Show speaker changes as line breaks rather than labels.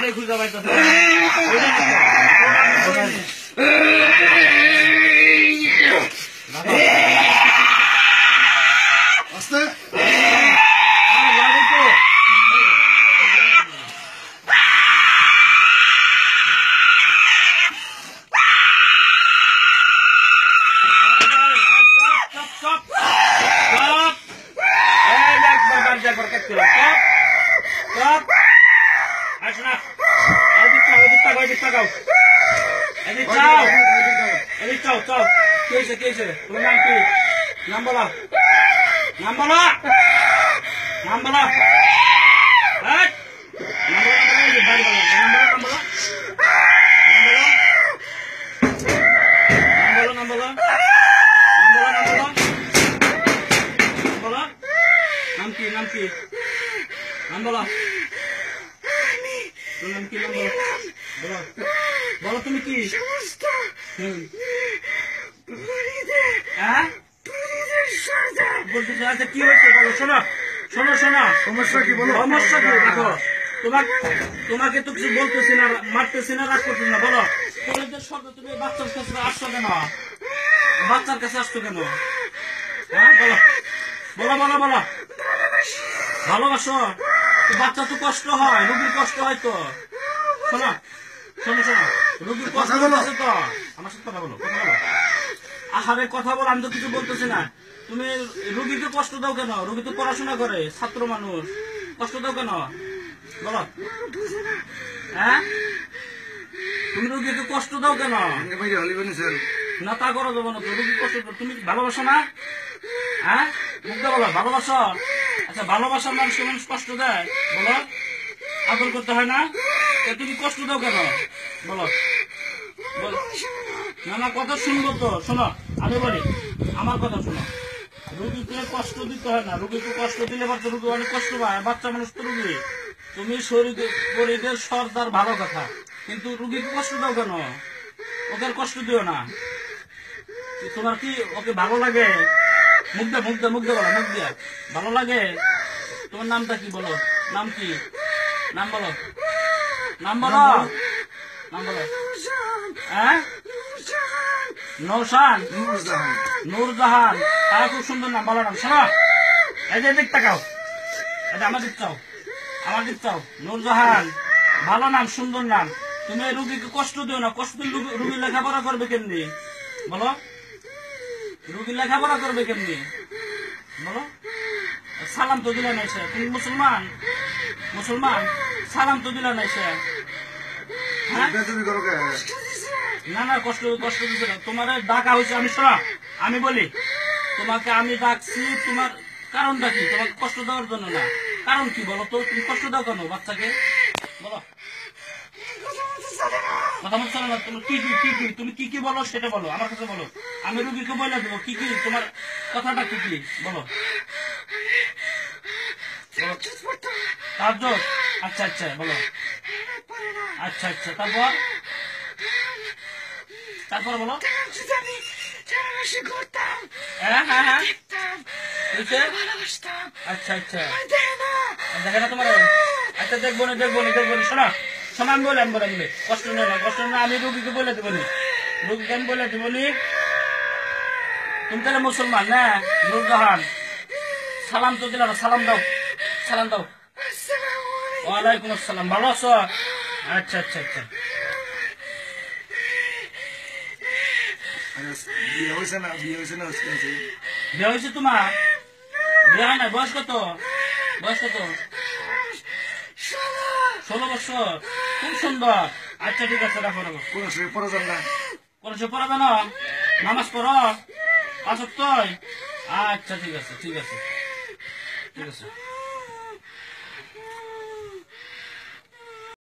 আমারে খুঁজে পাইতেছে
আস্তে বলো তুমি কি সমস্যা কি হচ্ছে বলো শোনো শোনো শোনো সমস্যা কি বলো সমস্যা কি দেখো তোমাকে তো কিছু বলতেছি না মারতেছি না রাগ করতেছি না বলো কলেজের শব্দ তুমি বাচ্চার কাছে আসছো কেন বাচ্চার কাছে আসছো কেন হ্যাঁ বলো বলো বলো বলো ভালোবাসো বাচ্চা তো কষ্ট হয় রোগীর কষ্ট হয় তো শোনো শোনো শোনো রোগীর কষ্ট হচ্ছে তো আমার সাথে কথা বলো কথা বলো আহারে কথা বলো আমি তো কিছু বলতেছি না তুমি রোগীকে কষ্ট দাও কেন রোগী তো পড়াশোনা করে ছাত্র মানুষ কষ্ট দাও কেন বলো হ্যাঁ তুমি রোগীকে কষ্ট দাও কেন না তা করো দেবো না রোগী কষ্ট তুমি ভালোবাসো না হ্যাঁ মুখ বলো ভালোবাসো আচ্ছা ভালোবাসার মানুষকে মানুষ কষ্ট দেয় বলো আদর করতে হয় না তুমি কষ্ট দাও কেন বলো না না কথা শুনবো তো শোনো আমি বলি আমার কথা শোনো রোগীকে কষ্ট দিতে হয় না রোগীকে কষ্ট দিলে বাচ্চা রোগী অনেক কষ্ট পায় বাচ্চা মানুষ তো রোগী তুমি শরীরের সর্দার ভালো কথা কিন্তু রোগীকে কষ্ট দাও কেন ওকে কষ্ট দিও না তোমার কি ওকে ভালো লাগে মুখ দে মুখ দে মুখ দে বলো মুখ দিয়া ভালো লাগে তোমার নামটা কি বলো নাম কি নাম বলো নাম বলো নাম বলো হ্যাঁ নৌশান নূরজাহান তারা খুব সুন্দর নাম ভালো নাম শোনো এই যে দিক তাকাও এটা আমার দিক চাও আমার দিক চাও নূরজাহান ভালো নাম সুন্দর নাম তুমি রুগীকে কষ্ট দিও না কষ্ট দিলে রুগী লেখাপড়া করবে কেমনি বলো রুগী লেখাপড়া করবে কেমনি বলো সালাম তো দিলে নাই সে তুমি মুসলমান মুসলমান সালাম তো দিলে নাই সে না না কষ্ট কষ্ট দিচ্ছে না তোমার ডাকা হয়েছে আমি শোনা আমি বলি তোমাকে আমি ডাকছি তোমার কারণটা কি তোমাকে কষ্ট দেওয়ার জন্য না কারণ কি বলো তো তুমি কষ্ট দাও কেন বাচ্চাকে বলো কথা বলছো না তুমি কি কি কি কি তুমি কি কি বলো সেটা বলো আমার কাছে বলো আমি রুগীকে বলে দেবো কি কি তোমার কথাটা কি কি বলো তাজ্জুদ আচ্ছা আচ্ছা বলো আচ্ছা আচ্ছা তারপর তারপর বলো হ্যাঁ হ্যাঁ হ্যাঁ আচ্ছা আচ্ছা দেখে না তোমার আচ্ছা দেখবো না দেখবো না দেখবো না শোনা শোনা আমি বলে আমি বলে আমি কষ্ট নেই না কষ্ট না আমি রুগীকে বলে দেবো নি রুগীকে আমি বলে দেবো নি তুমি তাহলে মুসলমান না নূরজাহান সালাম তো দিলাম সালাম দাও সালাম দাও ওয়ালাইকুম আসসালাম ভালো আছো আচ্ছা আচ্ছা আচ্ছা বিয়ে হয়েছে তোমার বিয়ে হয় না বয়স কত বয়স কত 16 বছর খুব সুন্দর আচ্ছা ঠিক আছে রাখো রাখো কোন সময় পড়া যাবে না কোন সময় পড়া যাবে না নামাজ পড়ো 5 ওয়াক্ত আচ্ছা ঠিক আছে ঠিক আছে ঠিক আছে